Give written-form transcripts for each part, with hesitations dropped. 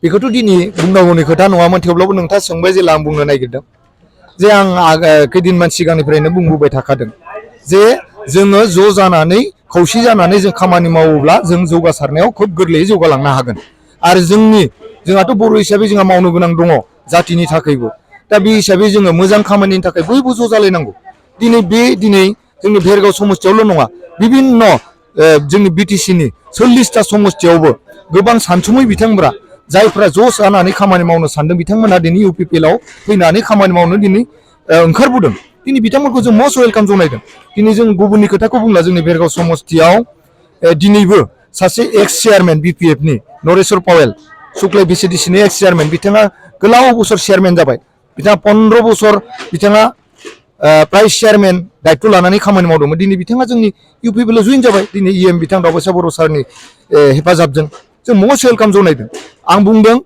बेखौथ' दिनै बुंनांगौनि खोथा नङामोन थेवब्लाबो नोंथाङा सोंबाय जेला आं बुंनो नागिरदों जे आं खैदिनमान सिगांनिफ्रायनो बुंबोबाय थाखादों जे जोङो ज' जानानै खौसे जानानै जों खामानि मावोब्ला जों जौगासारनायाव खोब गोरलैयै जौगालांनो हागोन आरो जोंहाथ' बर' हिसाबै जोंहा मावनो गोनां दङ जातिनि थाखायबो दा बे हिसाबै जोङो मोजां खामानिनि थाखाय बयबो ज' जालायनांगौ दिनै जोंनि भेरगाव समस्थियावल' नङा बिभिन्न जोंनि बिटिसिनि 40टा समस्थियावबो गोबां सानसुमै बिथांमोना जायफ्रा ज' जानानै खामानि मावनो सानदों बिथांमोना दिनै इउपिपिएलआव फैनानै खामानि मावनो दिनै ओंखारबोदों दिनै बिथांमोनखौ जों मस्ट वेलकाम जनायदों दिनै जों गुबुननि खोथाखौ बुंला जोंनि भेरगाव समस्थियाव दिनैबो सासे एक्स चेयारमेन बिपिएफनि नरेश्वर पावेल सुक्लाय भिसिडिसिनि एक्स चेयारमेन बिथाङा गोलाव बोसोर चेयारमेन जाबाय बिथाङा 15 बोसोर बिथाङा प्राइस चेयारमेन दायित्व लानानै खामानि मावदोंमोन दिनै बिथाङा जोंनि इउपिपिएलआव जइन जाबाय दिनै इएम बिथां दावबासा बर' सारनि हेफाजाबजों जों मस्ट वेलकाम जनायदों आं बुंदों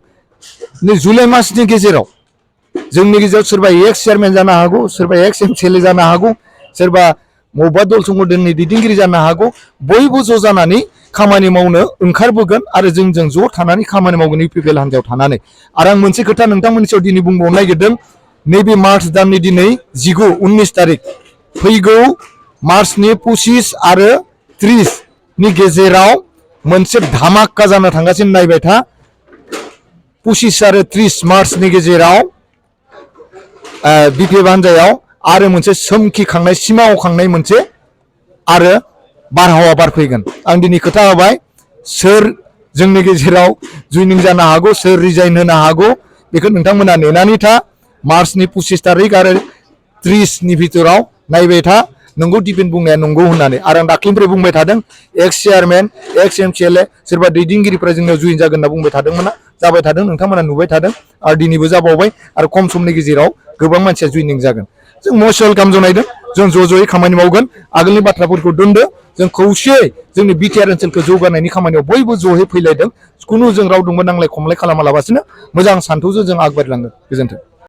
जुलाइ मासनि गेजेराव जोंनि गेजेराव सोरबा एक्स चेयारमेन जानो हागौ सोरबा एक्स एमसिएलए जानो हागौ सोरबा बबेबा दल संगठननि दैदेनगिरि जानो हागौ बयबो ज' जानानै खामानि मावनो ओंखारबोगोन आरो जोंजों ज' थानानै खामानि मावगोन इउपिपिएल हान्जायाव थानानै आरो आं मोनसे खोथा नोंथांमोननि सायाव दिनै बुंबावनो नागिरदों नैबे मार्च दाननि दिनै 19 तारिख फैगौ मार्चनि 25 आरो 30 नि गेजेराव मोनसे धामाका जानो थांगासिनो नायबाय था 25 आरो 30 मार्चनि गेजेराव बिपिएफ हान्जायाव आरो मोनसे सोमखिखांनाय सिमा अखांनाय मोनसे आरो बारहावा बारफैगोन आं दिनै खोथा होबाय सोर जोंनि गेजेराव जइनिं जानो हागौ सोर रिजाइन होनो हागौ बेखौ नोंथांमोना नेनानै था मार्चनि 25 तारिख आरो 30 नि भितराव नायबाय था नंगौ दिपेन बुंनाया नंगौ होननानै आरो आं दाख्लिनिफ्राय बुंबाय थादों एक्स चेयारमेन एक्स एमसिएलए सोरबा दैदेनगिरिफ्रा जोंनियाव जइन जागोन होनना बुंबाय थादोंमोन जाबाय थादों नोंथांमोना नुबाय थादों आरो दिनैबो जाबावबाय आरो खम समनि गेजेराव गोबां मानसिया जइनिं जागोन जों मस्ट वेलकाम जनायदों जों ज' ज'यै खामानि मावगोन आगोलनि बाथ्राफोरखौ दोनदो जों खौसेयै जोंनि बिटिआर ओनसोलखौ जौगानायनि खामानियाव बयबो ज'यै फैलायदों खुनु जों रावजोंबो नांलाय खमलाय खालामालाबासिनो मोजां सान्थौजों जों आगबारिलांगोन गोजोन्थों।